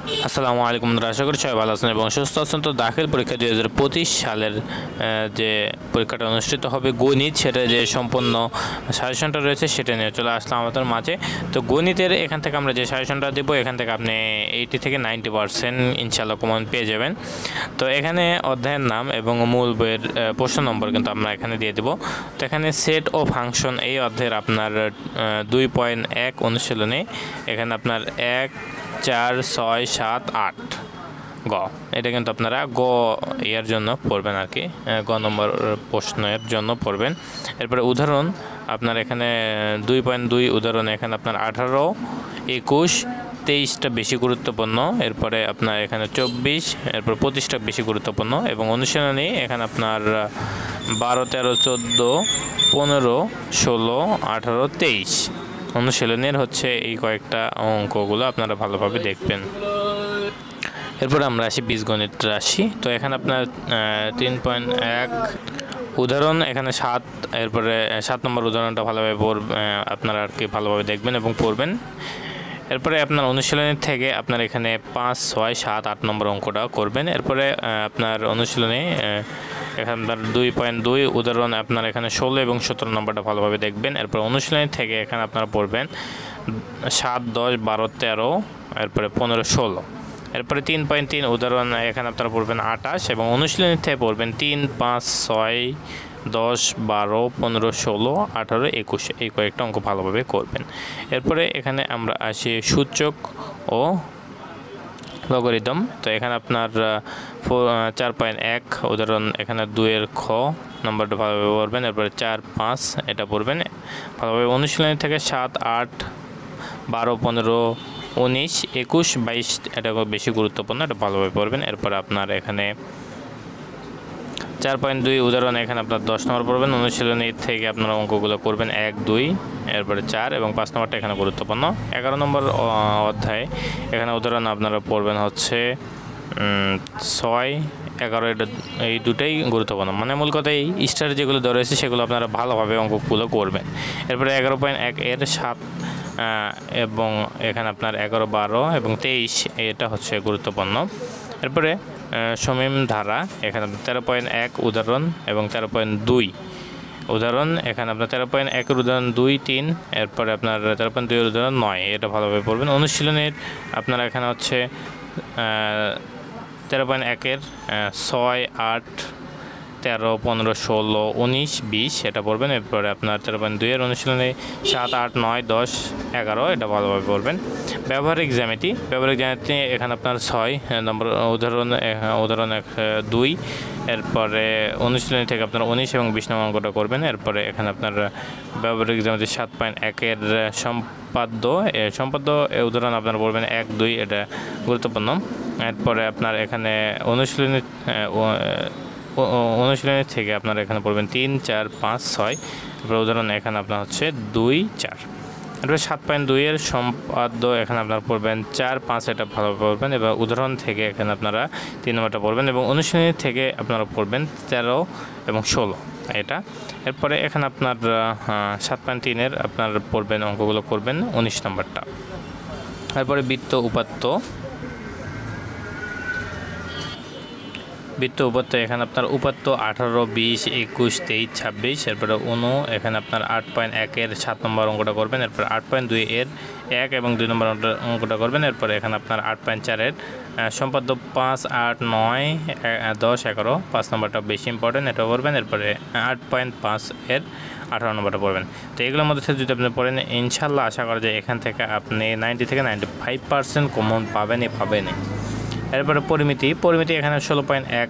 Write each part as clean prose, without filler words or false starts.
আসসালামু আলাইকুম বন্ধুরা, আশা করি সবাই ভালো আছেন এবং সুস্থ আছেন। তো দাখিল পরীক্ষা 2025 সালের যে পরীক্ষাটা অনুষ্ঠিত হবে গণিত, সেটা যে সম্পূর্ণ সাজেশনটা রয়েছে সেটা নিয়ে চলে আসলাম আমাদের মাঝে। তো গণিতের এখান থেকে আমরা যে সাজেশনটা দেবো, এখান থেকে আপনি 80 থেকে 90% ইনশাআল্লাহ কমন পেয়ে যাবেন। তো এখানে অধ্যায়ের নাম এবং মূল বইয়ের প্রশ্ন নম্বর কিন্তু আমরা এখানে দিয়ে দেবো। তো এখানে সেট ও ফাংশন এই অধ্যায়ের আপনার 2.1 অনুশীলনে এখানে আপনার 1, 4, 6, 7, 8 গ, এটা কিন্তু আপনারা গ এর জন্য পড়বেন আর কি, গ নম্বর প্রশ্নের জন্য পড়বেন। এরপরে উদাহরণ আপনার এখানে 2.2 উদাহরণ এখানে আপনার 18, 21, 23টা বেশি গুরুত্বপূর্ণ। এরপরে আপনার এখানে 24, এরপর 25টা বেশি গুরুত্বপূর্ণ এবং অনুশীলনী এখানে আপনার 12, 13, 14, 15, 16, 18, 23 অনুশীলনের হচ্ছে এই কয়েকটা অঙ্কগুলো আপনারা ভালোভাবে দেখবেন। এরপরে আমরা আসি বীজগণিত রাশি। তো এখানে আপনার 3.1 উদাহরণ এখানে 7, এরপরে 7 নম্বর উদাহরণটা ভালোভাবে আপনারা আর কি ভালোভাবে দেখবেন এবং পড়বেন। এরপরে আপনার অনুশীলনের থেকে আপনার এখানে 5, 6, 7, 8 নম্বর অঙ্কটা করবেন। এরপরে আপনার অনুশীলনে এখানে আপনার 2.2 উদাহরণ আপনার এখানে 16 এবং 17 নম্বরটা ভালোভাবে দেখবেন। এরপর অনুশীলনের থেকে এখানে আপনারা পড়বেন 7, 10, 12, 13, এরপরে 15, 16। এরপরে 3.3 উদাহরণ এখানে আপনারা পড়বেন 28 এবং অনুশীলনের থেকে পড়বেন 3, 5, 6, 10, 12, 15, 16, 18, 21 এই কয়েকটা অঙ্ক ভালোভাবে করবেন। এরপরে এখানে আমরা আসি সূচক ও লগারিদম। তো এখানে আপনার 4.1 উদাহরণ এখানে 2 এর খ নম্বরটা ভালোভাবে পড়বেন। এরপরে 4, 5 এটা পড়বেন ভালোভাবে। অনুশীলনী থেকে 7, 8, 12, 15, 19, 21, 22 এটা বেশি গুরুত্বপূর্ণ, এটা ভালোভাবে পড়বেন। এরপরে আপনার এখানে 4.2 উদাহরণ এখানে আপনার 10 নম্বর পড়বেন। অনুশীলনী থেকে আপনারা অঙ্কগুলো করবেন 1, 2, এরপরে 4 এবং 5 নম্বরটা এখানে গুরুত্বপূর্ণ। 11 নম্বর অধ্যায় এখানে উদাহরণ আপনারা পড়বেন হচ্ছে 6, 11 এটা এই দুটাই গুরুত্বপূর্ণ, মানে মূল কথা এই স্টার যেগুলো দেওয়া রয়েছে সেগুলো আপনারা ভালোভাবে অঙ্কগুলো করবেন। এরপরে 11.1 এর 7 এবং এখানে আপনার 11, 12 এবং 23 এটা হচ্ছে গুরুত্বপূর্ণ। এরপরে সমীম ধারা এখানে 13.1 উদাহরণ এবং 13.2 উদাহরণ এখানে আপনার 13.1 এর উদাহরণ 2, 3, এরপরে আপনার 13.2 এর উদাহরণ 9 এটা ভালোভাবে পড়বেন। অনুশীলনের আপনারা এখানে হচ্ছে 13.1 এর 6, 8, 13, 15, 16, 19, 20 এটা পড়বেন। এরপরে আপনার 13.2 এর অনুশীলনে 7, 8, 9, 10, 11 এটা ভালোভাবে পড়বেন। ব্যবহারিক জ্যামিতি এখানে আপনার 6 নম্বর উদাহরণ 2, এরপরে অনুশীলনী থেকে আপনার 19 এবং 20 নম্বর অঙ্কটা করবেন। এরপরে এখানে আপনার ব্যবহারিক জ্যামিতি 7.1 এর সম্পাদ্য উদাহরণ আপনার পড়বেন 1, 2 এটা গুরুত্বপূর্ণ। এরপরে আপনার এখানে অনুশীলনী থেকে আপনারা এখানে পড়বেন 3, 4, 5, 6 এরপর উদাহরণ এখানে আপনার হচ্ছে 2, 4। এরপরে 7.2 এর সম্পাদ্য এখানে আপনারা পড়বেন 4, 5 এটা ভালোভাবে পড়বেন। এবার উদাহরণ থেকে এখানে আপনারা 3 নম্বরটা পড়বেন এবং অনুশীলনী থেকে আপনারা পড়বেন 13 এবং 16 এটা। এরপরে এখানে আপনার 7.3 এর আপনার পড়বেন অঙ্কগুলো করবেন 19 নম্বরটা। তারপরে বৃত্ত উপাত্ত এখানে আপনার উপাত্ত 18, 20, 21, 23, 26 এরপরে এখানে আপনার 8.1 এর 7 নম্বর অঙ্কটা করবেন। এরপর 8.2 এর 1 এবং 2 নম্বর অঙ্কটা করবেন। এরপরে এখানে আপনার 8.4 এর সম্পাদ্য 5, 8, 9, 10, 11 5 নম্বরটা বেশি ইম্পর্টেন্ট, এটা করবেন। এরপরে 8.5 এর 18 নম্বরটা পড়বেন। তো এগুলোর মধ্যে থেকে যদি আপনি পড়েন ইনশাল্লাহ আশা করা যায় এখান থেকে আপনি 90 থেকে 95% কমন পাবেনই। এরপরে পরিমিতি এখানে 16.1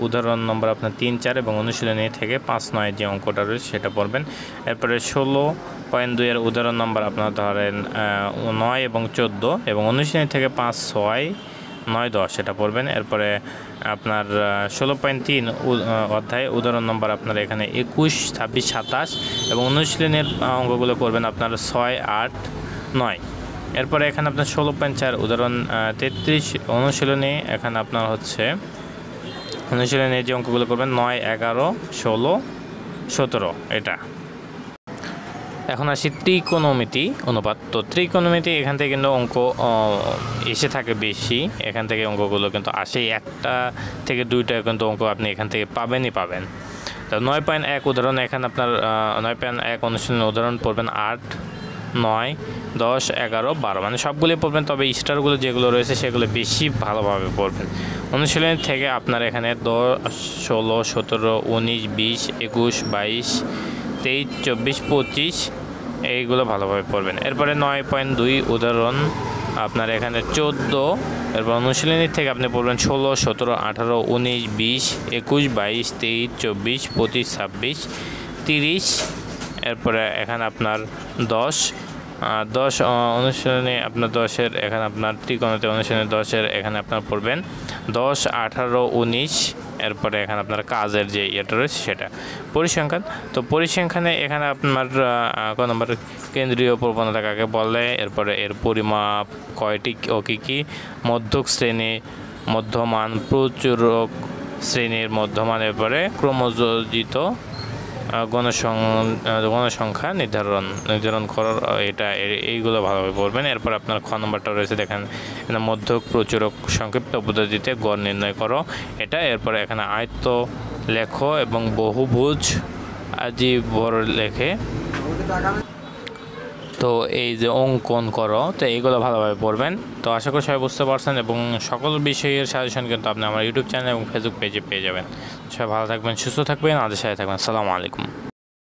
উদাহরণ নম্বর আপনার 3, 4 এবং অনুশীলনী থেকে 5, 9 যে অঙ্কটা রয়েছে সেটা পড়বেন। এরপরে 16.2 এর উদাহরণ নম্বর আপনার ধরেন 9 এবং 14 এবং অনুশীলনী থেকে 5, 6, 9, 10 এটা পড়বেন। এরপরে আপনার 16.3 অধ্যায় উদাহরণ নম্বর আপনার এখানে 21, 26, 27 এবং অনুশীলনের অঙ্কগুলো করবেন আপনার 6, 8, 9। এরপরে এখানে আপনার 16.4 উদাহরণ 33 অনুশীলনী এখানে আপনার হচ্ছে অনুশীলনী যে অঙ্কগুলো করবেন 9, 11, 16, 17 এটা। এখন আসি ত্রিকোণমিতি অনুপাত। তো ত্রিকোণমিতি এখান থেকে কিন্তু অঙ্ক এসে থাকে বেশি, এখান থেকে অঙ্কগুলো কিন্তু আসে, একটা থেকে দুইটা কিন্তু অঙ্ক আপনি এখান থেকে পাবেন। তো 9.1 উদাহরণ, এখানে আপনার 9.1 অনুশীলনের উদাহরণ পড়বেন 8, 9, 10, 11, 12 মানে সবগুলোই পড়বেন, তবে স্টারগুলো যেগুলো রয়েছে সেগুলো বেশি ভালোভাবে পড়বেন। অনুশীলন থেকে আপনার এখানে 10, 16, 17, 19, 20, 21, 22, 23, 24, 25 এইগুলো ভালোভাবে পড়বেন। এরপরে 9.2 উদাহরণ আপনার এখানে 14, এরপর অনুশীলনী থেকে আপনি পড়বেন 16, 17, 18, 19, 20, 21, 22, 23, 24, 25, 26, 30। এরপরে এখানে আপনার 10 অনুশীলনী আপনার 10-এর এখানে আপনার ত্রিকোণমিতি অনুশীলনী 10-এর এখানে আপনার পড়বেন 10, 18, 19। এরপরে এখানে আপনার কাজের যে ইয়েটা রয়েছে সেটা পরিসংখ্যান। তো পরিসংখ্যানে এখানে আপনার কোন নম্বর কেন্দ্রীয় প্রবণতা কাকে বলে, এরপরে এর পরিমাপ কয়টি ও কী, মধ্যক শ্রেণী, মধ্যমান, প্রচুরক শ্রেণীর মধ্যমান, এরপরে ক্রমযোজিত গণসংখ্যা নির্ধারণ করার এটা এইগুলো ভালোভাবে পড়বেন। এরপর আপনার খ নম্বরটা রয়েছে দেখেন, মধ্যক প্রচুরক সংক্ষিপ্ত পদ্ধতিতে গড় নির্ণয় করো এটা। এরপরে এখানে আয়ত্ত লেখো এবং বহুভুজ বড় লেখে, তো এই যে অঙ্কন করো, তো এইগুলো ভালোভাবে পড়বেন। তো আশা করি সবাই বুঝতে পারছেন, এবং সকল বিষয়ের সাজেশন কিন্তু আপনি আমার ইউটিউব চ্যানেল এবং ফেসবুক পেজে পেয়ে যাবেন। সবাই ভালো থাকবেন, সুস্থ থাকবেন, আমাদের সাথে থাকবেন। আসসালামু আলাইকুম।